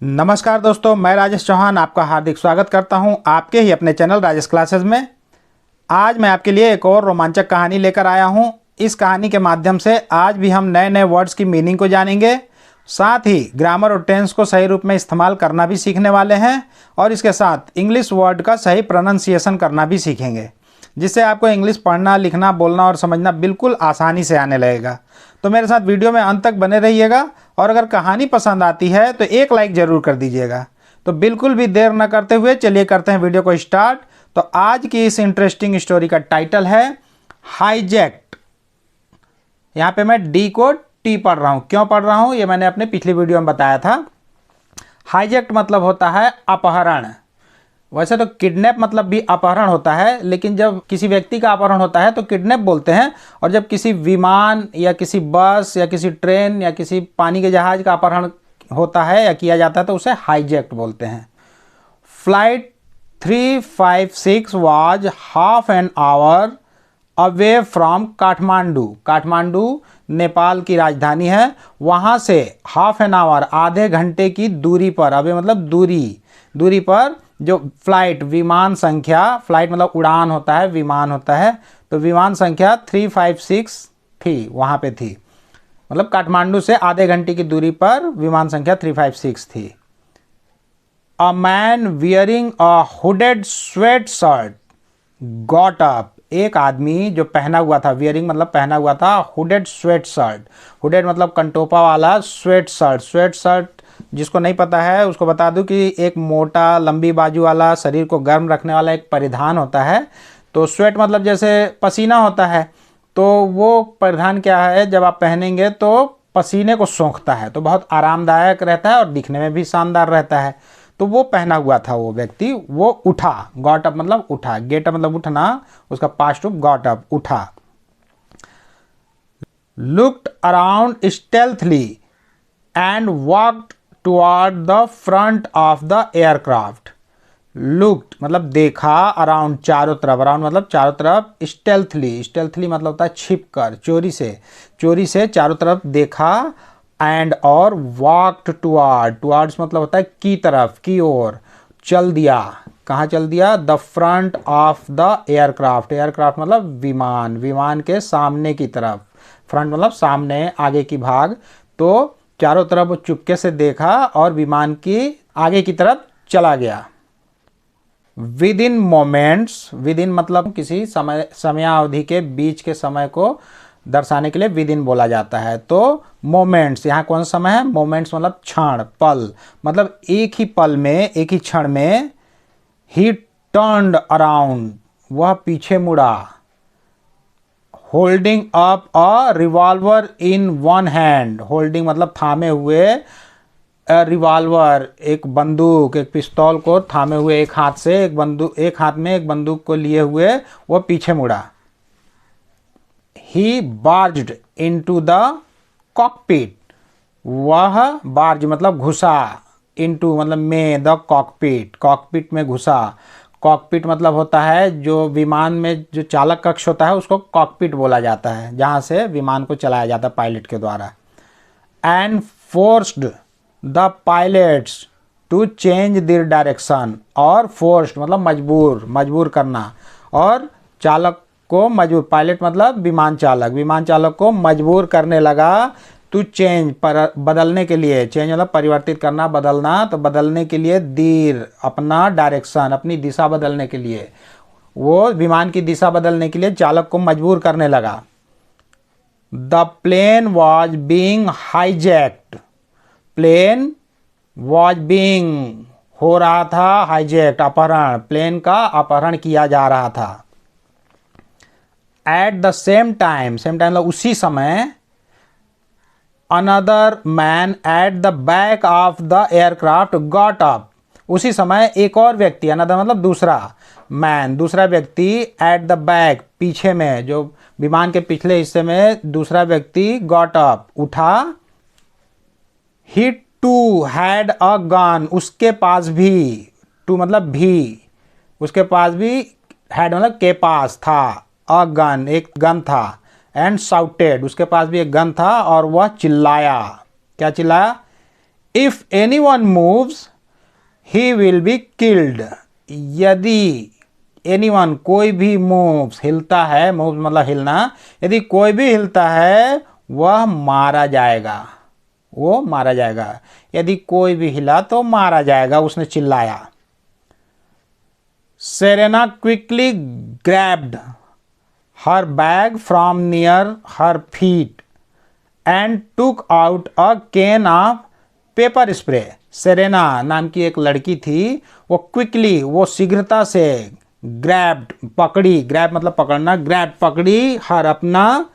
नमस्कार दोस्तों, मैं राजेश चौहान आपका हार्दिक स्वागत करता हूं आपके ही अपने चैनल राजेश क्लासेस में। आज मैं आपके लिए एक और रोमांचक कहानी लेकर आया हूं। इस कहानी के माध्यम से आज भी हम नए नए वर्ड्स की मीनिंग को जानेंगे, साथ ही ग्रामर और टेंस को सही रूप में इस्तेमाल करना भी सीखने वाले हैं और इसके साथ इंग्लिश वर्ड का सही प्रोनाउंसिएशन करना भी सीखेंगे, जिससे आपको इंग्लिश पढ़ना, लिखना, बोलना और समझना बिल्कुल आसानी से आने लगेगा। तो मेरे साथ वीडियो में अंत तक बने रहिएगा और अगर कहानी पसंद आती है तो एक लाइक ज़रूर कर दीजिएगा। तो बिल्कुल भी देर न करते हुए चलिए करते हैं वीडियो को स्टार्ट। तो आज की इस इंटरेस्टिंग स्टोरी का टाइटल है हाईजैक्ड। यहाँ पे मैं डी को टी पढ़ रहा हूँ। क्यों पढ़ रहा हूँ ये मैंने अपने पिछली वीडियो में बताया था। हाईजैक्ड मतलब होता है अपहरण। वैसे तो किडनैप मतलब भी अपहरण होता है, लेकिन जब किसी व्यक्ति का अपहरण होता है तो किडनैप बोलते हैं, और जब किसी विमान या किसी बस या किसी ट्रेन या किसी पानी के जहाज का अपहरण होता है या किया जाता है तो उसे हाईजैक्ड बोलते हैं। Flight 356 was half an hour away from Kathmandu. Kathmandu Nepal की राजधानी है। वहाँ से हाफ एन आवर आधे घंटे की दूरी पर, अवे मतलब दूरी पर जो फ्लाइट विमान संख्या, फ्लाइट मतलब उड़ान होता है, विमान होता है, तो विमान संख्या 356 थी, वहाँ पे थी। मतलब काठमांडू से आधे घंटे की दूरी पर विमान संख्या 356 थी। A man wearing a hooded sweat shirt got up. एक आदमी जो पहना हुआ था, वियरिंग मतलब पहना हुआ था, हुडेड स्वेट शर्ट, हुडेड मतलब कंटोपा वाला, स्वेट शर्ट जिसको नहीं पता है उसको बता दूं कि एक मोटा लंबी बाजू वाला, शरीर को गर्म रखने वाला एक परिधान होता है। तो स्वेट मतलब जैसे पसीना होता है, तो वो परिधान क्या है, जब आप पहनेंगे तो पसीने को सोखता है, तो बहुत आरामदायक रहता है और दिखने में भी शानदार रहता है। तो वो पहना हुआ था वो व्यक्ति, वो उठा। गॉट अप मतलब उठा, गेट अप मतलब उठना, उसका पास्ट रूप गॉट अप, उठा। Looked around stealthily and walked toward the front of the aircraft. Looked मतलब देखा, अराउंड चारों तरफ, अराउंड मतलब चारों तरफ, स्टेल्थली मतलब होता है छिप कर, चोरी से चारों तरफ देखा, एंड और वॉक्ड टुवर्ड्स मतलब होता है की तरफ, की ओर, चल दिया। कहाँ चल दिया? The front of the aircraft मतलब विमान के सामने की तरफ। फ्रंट मतलब सामने, आगे की भाग। तो चारों तरफ वो चुपके से देखा और विमान की आगे की तरफ चला गया। With in moments, with in मतलब किसी समयावधि के बीच के समय को दर्शाने के लिए विद इन बोला जाता है। तो मोमेंट्स यहाँ कौन सा समय है? मोमेंट्स मतलब क्षण, पल, मतलब एक ही पल में, एक ही क्षण में। ही टर्न्ड अराउंड, वह पीछे मुड़ा। Holding up a revolver in one hand, holding मतलब थामे हुए, रिवॉल्वर एक बंदूक, एक पिस्तौल को थामे हुए एक हाथ से, एक हाथ में एक बंदूक को लिए हुए वह पीछे मुड़ा। ही बार्ज्ड इनटू द कॉकपिट, वह बार्ज मतलब घुसा, इनटू मतलब में, द कॉकपिट में घुसा। कॉकपिट मतलब होता है जो विमान में जो चालक कक्ष होता है उसको कॉकपिट बोला जाता है, जहाँ से विमान को चलाया जाता है पायलट के द्वारा। And forced the pilots to change their direction, और फोर्स्ड मतलब मजबूर करना, और चालक को मजबूर, पायलट मतलब विमान चालक को मजबूर करने लगा टू चेंज, पर बदलने के लिए, चेंज मतलब परिवर्तित करना, बदलना, तो बदलने के लिए, दीर अपना डायरेक्शन, अपनी दिशा बदलने के लिए, वो विमान की दिशा बदलने के लिए चालक को मजबूर करने लगा। The plane was being hijacked, plane was being हो रहा था, हाईजैक्ड अपहरण, प्लेन का अपहरण किया जा रहा था। एट द सेम टाइम मतलब उसी समय, another man at the back of the aircraft got up, उसी समय एक और व्यक्ति, अनदर मतलब दूसरा व्यक्ति, एट द बैक पीछे में, जो विमान के पिछले हिस्से में दूसरा व्यक्ति, गॉट अप उठा। ही टू हैड अ गन, उसके पास भी, टू मतलब भी, उसके पास भी, हैड मतलब के पास था, अ गन एक गन था, एंड शाउटेड उसके पास भी एक गन था और वह चिल्लाया। क्या चिल्लाया? If any one moves he will be killed. यदि एनी वन कोई भी मूव्स हिलता है, मूव्स मतलब हिलना, यदि कोई भी हिलता है वह मारा जाएगा, वो मारा जाएगा। यदि कोई भी हिला तो मारा जाएगा, उसने चिल्लाया। Serena quickly grabbed her bag from near her feet and took out a can of paper spray. Serena नाम की एक लड़की थी, वो क्विकली, वो शीघ्रता से, ग्रैब्ड पकड़ी, ग्रैब मतलब पकड़ना, ग्रैब पकड़ी, हर अपना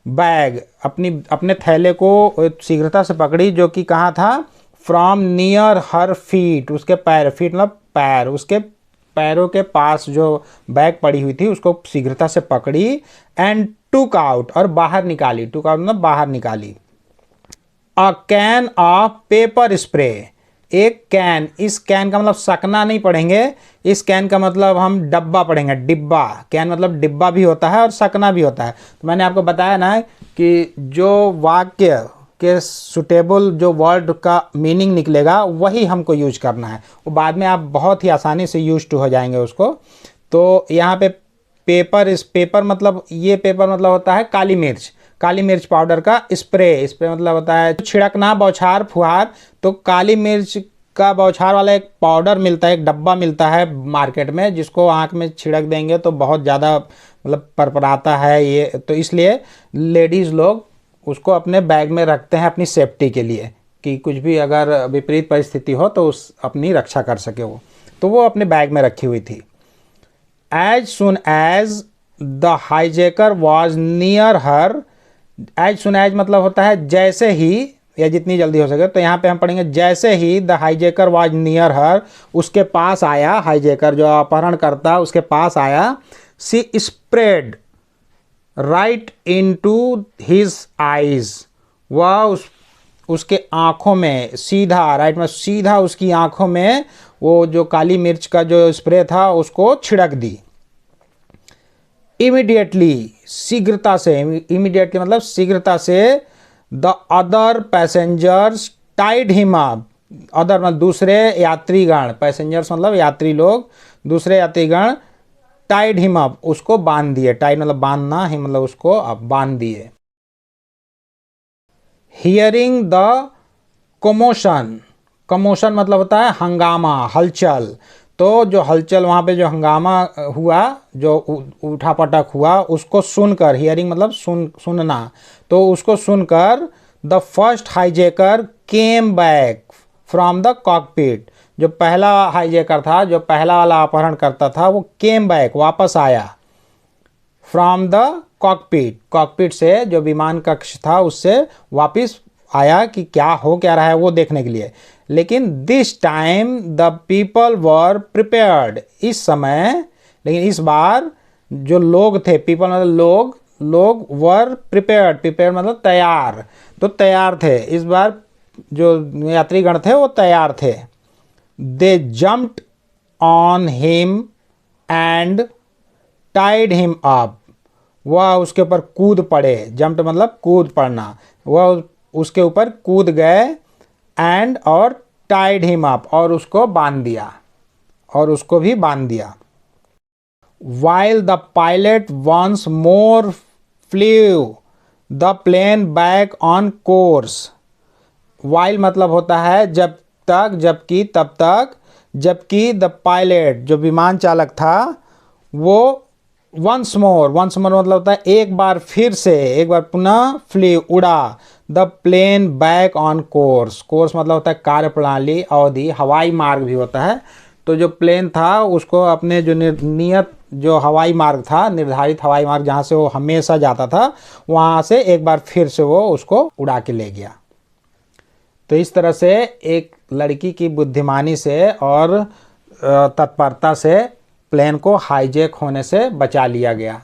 बैग, अपने थैले को शीघ्रता से पकड़ी, जो कि कहाँ था, फ्रॉम नियर हर फीट, उसके पैर, फीट मतलब पैर, उसके पैरों के पास जो बैग पड़ी हुई थी उसको शीघ्रता से पकड़ी। एंड टुक आउट, और बाहर निकाली, टुक आउट मतलब बाहर निकाली, अ कैन ऑफ पेपर स्प्रे, एक कैन, इस कैन का मतलब सकना नहीं पढ़ेंगे, इस कैन का मतलब हम डब्बा पढ़ेंगे, डिब्बा। कैन मतलब डिब्बा भी होता है और सकना भी होता है। तो मैंने आपको बताया ना कि जो वाक्य के सुटेबल जो वर्ड का मीनिंग निकलेगा वही हमको यूज करना है, वो बाद में आप बहुत ही आसानी से यूज टू हो जाएंगे उसको। तो यहाँ पे पेपर, इस पेपर मतलब, ये पेपर मतलब होता है काली मिर्च, काली मिर्च पाउडर का स्प्रे, स्प्रे मतलब होता है छिड़कना, बौछार, फुहार। तो काली मिर्च का बौछार वाला एक पाउडर मिलता है, एक डब्बा मिलता है मार्केट में, जिसको आँख में छिड़क देंगे तो बहुत ज़्यादा मतलब परपराता है ये, तो इसलिए लेडीज़ लोग उसको अपने बैग में रखते हैं अपनी सेफ्टी के लिए, कि कुछ भी अगर विपरीत परिस्थिति हो तो उस अपनी रक्षा कर सके वो। तो वो अपने बैग में रखी हुई थी। As soon as the hijacker was near her, as soon as मतलब होता है जैसे ही, या जितनी जल्दी हो सके। तो यहाँ पे हम पढ़ेंगे जैसे ही the hijacker was near her, उसके पास आया, हाईजैकर जो अपहरण करता उसके पास आया। She spread right into his eyes, वह उसके आँखों में सीधा, राइट में सीधा उसकी आँखों में वो जो काली मिर्च का जो स्प्रे था उसको छिड़क दी। इमीडिएटली, शीघ्रता से, इमीडिएटली मतलब शीघ्रता से, the other passengers tied him up, other मतलब दूसरे यात्रीगण, पैसेंजर्स मतलब यात्री लोग, दूसरे यात्रीगण, टाइड हिम अप उसको बांध दिए, टाइड मतलब बांधना, ही मतलब उसको अब बांध दिए। हियरिंग द कमोशन, कमोशन मतलब होता है हंगामा, हलचल। तो जो हलचल वहाँ पे जो हंगामा हुआ, जो उठापटक हुआ, उसको सुनकर, हियरिंग मतलब सुनना, तो उसको सुनकर the first hijacker came back from the cockpit, जो पहला हाईजैकर था, जो पहला वाला अपहरण करता था, वो केम बैक वापस आया, फ्रॉम द कॉकपिट, कॉकपिट से जो विमान कक्ष था उससे वापस आया कि क्या हो क्या रहा है वो देखने के लिए। लेकिन this time the people were prepared, इस समय, लेकिन इस बार जो लोग थे, पीपल मतलब लोग, लोग वर प्रिपेयर्ड, प्रिपेयर मतलब तैयार, तो तैयार थे, इस बार जो यात्रीगण थे वो तैयार थे। They jumped on him and tied him up, वह उसके ऊपर कूद पड़े, जंप मतलब कूद पड़ना, वह उसके ऊपर कूद गए, एंड और टाइड हिम अप और उसको बांध दिया, और उसको भी बांध दिया। While the pilot once more flew the plane back on course, while मतलब होता है जब तक, जबकि, तब तक, जबकि द पायलट जो विमान चालक था वो वंस मोर मतलब होता है एक बार फिर से, एक बार पुनः, फ्ली उड़ा, the plane back on course, course मतलब होता है कार्यप्रणाली, अवधि, हवाई मार्ग भी होता है। तो जो प्लेन था उसको अपने जो नियत जो हवाई मार्ग था, निर्धारित हवाई मार्ग जहाँ से वो हमेशा जाता था, वहाँ से एक बार फिर से वो उसको उड़ा के ले गया। तो इस तरह से एक लड़की की बुद्धिमानी से और तत्परता से प्लेन को हाईजैक होने से बचा लिया गया।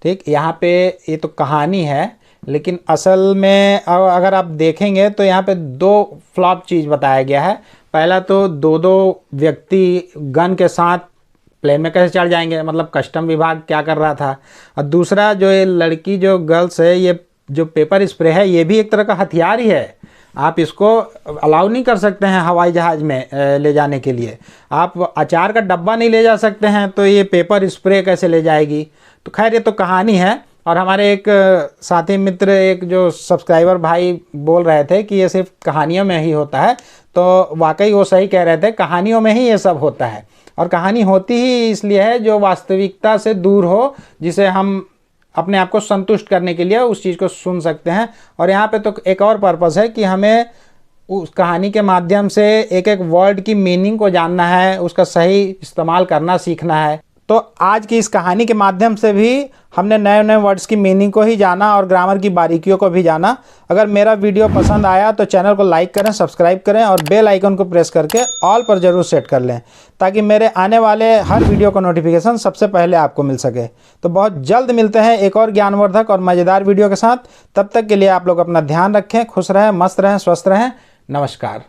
ठीक, यहाँ पे ये तो कहानी है, लेकिन असल में अगर आप देखेंगे तो यहाँ पे दो फ्लॉप चीज़ बताया गया है। पहला तो दो दो व्यक्ति गन के साथ प्लेन में कैसे चढ़ जाएंगे, मतलब कस्टम विभाग क्या कर रहा था। और दूसरा जो ये लड़की जो गर्ल्स है, ये जो पेपर स्प्रे है ये भी एक तरह का हथियार ही है। आप इसको अलाउ नहीं कर सकते हैं हवाई जहाज़ में ले जाने के लिए। आप अचार का डब्बा नहीं ले जा सकते हैं, तो ये पेपर स्प्रे कैसे ले जाएगी। तो खैर ये तो कहानी है। और हमारे एक साथी मित्र, एक जो सब्सक्राइबर भाई बोल रहे थे कि ये सिर्फ कहानियों में ही होता है, तो वाकई वो सही कह रहे थे, कहानियों में ही ये सब होता है। और कहानी होती ही इसलिए है जो वास्तविकता से दूर हो, जिसे हम अपने आप को संतुष्ट करने के लिए उस चीज़ को सुन सकते हैं। और यहाँ पे तो एक और पर्पस है कि हमें उस कहानी के माध्यम से एक एक वर्ड की मीनिंग को जानना है, उसका सही इस्तेमाल करना सीखना है। तो आज की इस कहानी के माध्यम से भी हमने नए नए वर्ड्स की मीनिंग को ही जाना और ग्रामर की बारीकियों को भी जाना। अगर मेरा वीडियो पसंद आया तो चैनल को लाइक करें, सब्सक्राइब करें और बेल आइकन को प्रेस करके ऑल पर ज़रूर सेट कर लें, ताकि मेरे आने वाले हर वीडियो का नोटिफिकेशन सबसे पहले आपको मिल सके। तो बहुत जल्द मिलते हैं एक और ज्ञानवर्धक और मज़ेदार वीडियो के साथ। तब तक के लिए आप लोग अपना ध्यान रखें, खुश रहें, मस्त रहें, स्वस्थ रहें। नमस्कार।